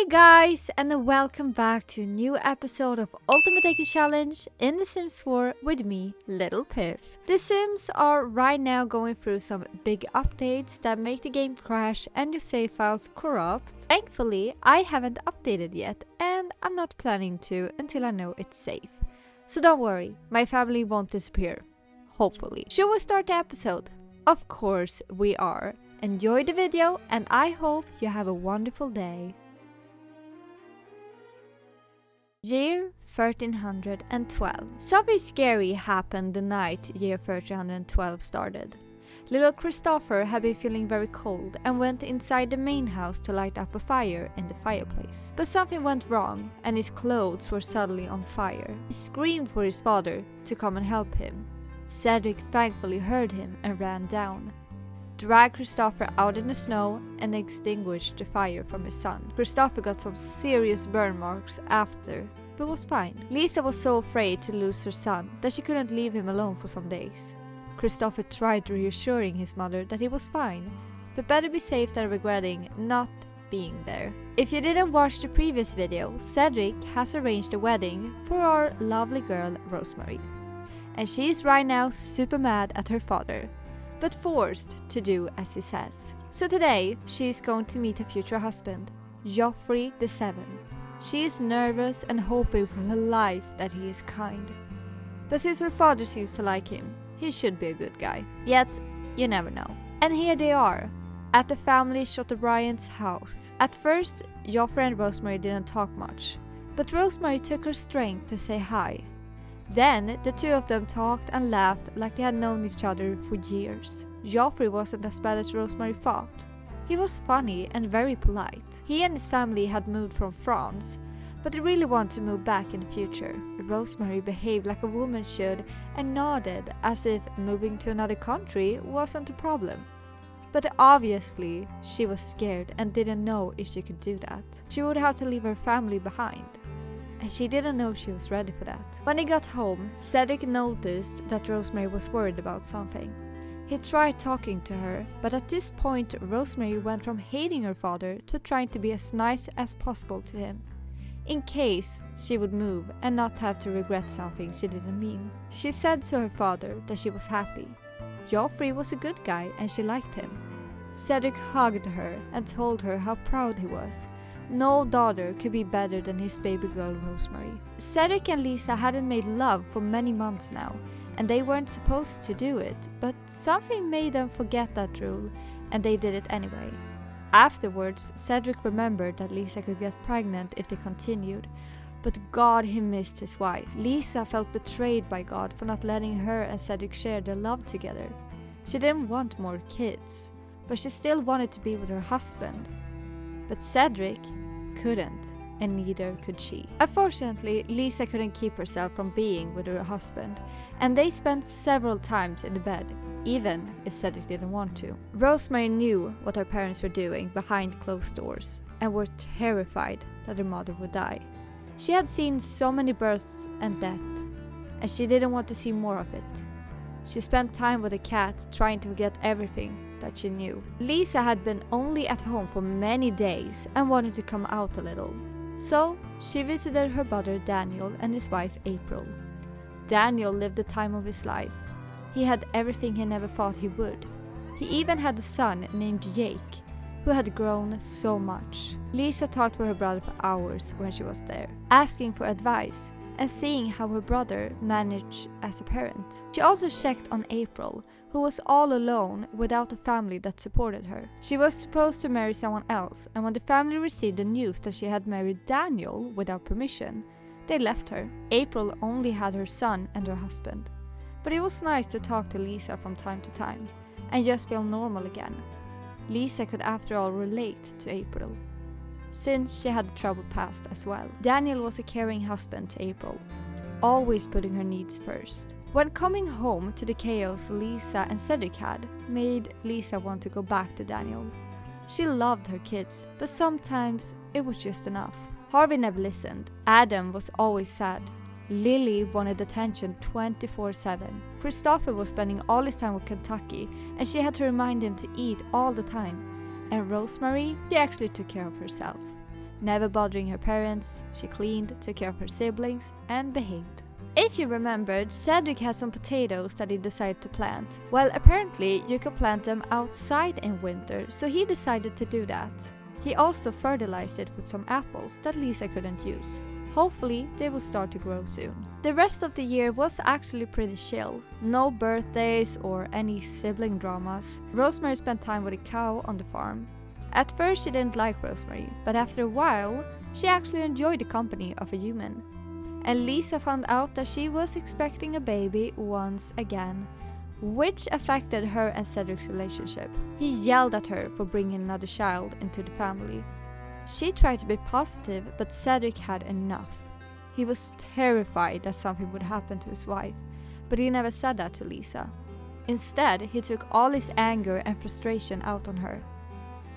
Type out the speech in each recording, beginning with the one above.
guys, and welcome back to a new episode of Ultimate Acre Challenge in The Sims 4 with me, Little Piff. The Sims are right now going through some big updates that make the game crash and your save files corrupt. Thankfully, I haven't updated yet, and I'm not planning to until I know it's safe. So don't worry, my family won't disappear. Hopefully. Should we start the episode? Of course we are. Enjoy the video, and I hope you have a wonderful day. Year 1312. Something scary happened the night year 1312 started. Little Christopher had been feeling very cold and went inside the main house to light up a fire in the fireplace. But something went wrong and his clothes were suddenly on fire. He screamed for his father to come and help him. Cedric thankfully heard him and ran down, dragged Christopher out in the snow and extinguished the fire from his son. Christopher got some serious burn marks after, but was fine. Lisa was so afraid to lose her son that she couldn't leave him alone for some days. Christopher tried reassuring his mother that he was fine, but better be safe than regretting not being there. If you didn't watch the previous video, Cedric has arranged a wedding for our lovely girl Rosemary. And she is right now super mad at her father, but forced to do as he says. So today, she is going to meet her future husband, Joffrey VII. She is nervous and hoping for her life that he is kind. But since her father seems to like him, he should be a good guy. Yet, you never know. And here they are, at the family Chateaubriand's house. At first, Joffrey and Rosemary didn't talk much, but Rosemary took her strength to say hi. Then, the two of them talked and laughed like they had known each other for years. Joffrey wasn't as bad as Rosemary thought. He was funny and very polite. He and his family had moved from France, but they really wanted to move back in the future. Rosemary behaved like a woman should and nodded as if moving to another country wasn't a problem. But obviously, she was scared and didn't know if she could do that. She would have to leave her family behind, and she didn't know she was ready for that. When he got home, Cedric noticed that Rosemary was worried about something. He tried talking to her, but at this point Rosemary went from hating her father to trying to be as nice as possible to him, in case she would move and not have to regret something she didn't mean. She said to her father that she was happy. Joffrey was a good guy and she liked him. Cedric hugged her and told her how proud he was. No daughter could be better than his baby girl Rosemary. Cedric and Lisa hadn't made love for many months now, and they weren't supposed to do it, but something made them forget that rule, and they did it anyway. Afterwards, Cedric remembered that Lisa could get pregnant if they continued, but God, he missed his wife. Lisa felt betrayed by God for not letting her and Cedric share their love together. She didn't want more kids, but she still wanted to be with her husband. But Cedric couldn't, and neither could she. Unfortunately, Lisa couldn't keep herself from being with her husband, and they spent several times in the bed, even if Cedric didn't want to. Rosemary knew what her parents were doing behind closed doors, and were terrified that her mother would die. She had seen so many births and death, and she didn't want to see more of it. She spent time with the cat, trying to forget everything that she knew. Lisa had been only at home for many days and wanted to come out a little. So, she visited her brother Daniel and his wife April. Daniel lived the time of his life. He had everything he never thought he would. He even had a son named Jake, who had grown so much. Lisa talked with her brother for hours when she was there, asking for advice and seeing how her brother managed as a parent. She also checked on April, who was all alone without a family that supported her. She was supposed to marry someone else, and when the family received the news that she had married Daniel without permission, they left her. April only had her son and her husband. But it was nice to talk to Lisa from time to time, and just feel normal again. Lisa could after all relate to April, since she had a troubled past as well. Daniel was a caring husband to April, always putting her needs first. When coming home to the chaos Lisa and Cedric had, made Lisa want to go back to Daniel. She loved her kids, but sometimes it was just enough. Harvey never listened. Adam was always sad. Lily wanted attention 24/7. Christopher was spending all his time with Kentucky, and she had to remind him to eat all the time. And Rosemary, she actually took care of herself. never bothering her parents. She cleaned, took care of her siblings, and behaved. If you remembered, Cedric had some potatoes that he decided to plant. Well, apparently you could plant them outside in winter, so he decided to do that. He also fertilized it with some apples that Lisa couldn't use. Hopefully, they will start to grow soon. The rest of the year was actually pretty chill. No birthdays or any sibling dramas. Rosemary spent time with a cow on the farm. At first she didn't like Rosemary, but after a while, she actually enjoyed the company of a human. And Lisa found out that she was expecting a baby once again, which affected her and Cedric's relationship. He yelled at her for bringing another child into the family. She tried to be positive, but Cedric had enough. He was terrified that something would happen to his wife, but he never said that to Lisa. Instead, he took all his anger and frustration out on her.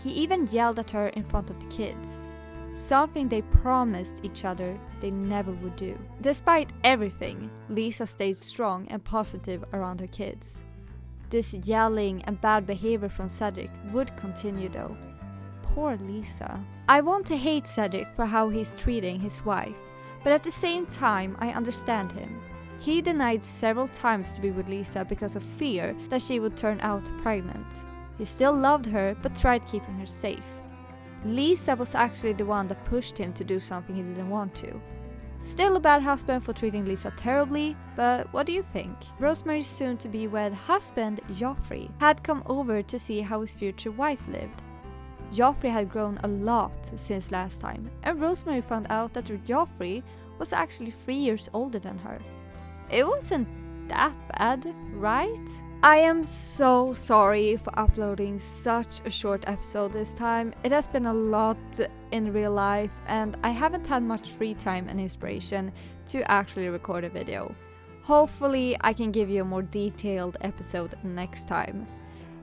He even yelled at her in front of the kids, something they promised each other they never would do. Despite everything, Lisa stayed strong and positive around her kids. This yelling and bad behavior from Cedric would continue though. Poor Lisa. I want to hate Cedric for how he's treating his wife, but at the same time I understand him. He denied several times to be with Lisa because of fear that she would turn out pregnant. He still loved her but tried keeping her safe. Lisa was actually the one that pushed him to do something he didn't want to. Still a bad husband for treating Lisa terribly, but what do you think? Rosemary's soon-to-be-wed husband, Joffrey, had come over to see how his future wife lived. Joffrey had grown a lot since last time, and Rosemary found out that Joffrey was actually 3 years older than her. It wasn't that bad, right? I am so sorry for uploading such a short episode this time. It has been a lot in real life and I haven't had much free time and inspiration to actually record a video. Hopefully I can give you a more detailed episode next time.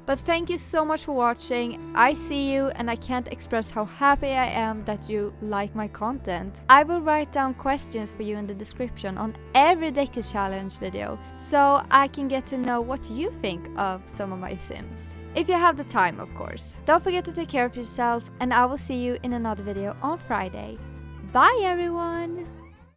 But thank you so much for watching. I see you and I can't express how happy I am that you like my content. I will write down questions for you in the description on every Deco Challenge video, so I can get to know what you think of some of my sims. If you have the time, of course. Don't forget to take care of yourself and I will see you in another video on Friday. Bye everyone!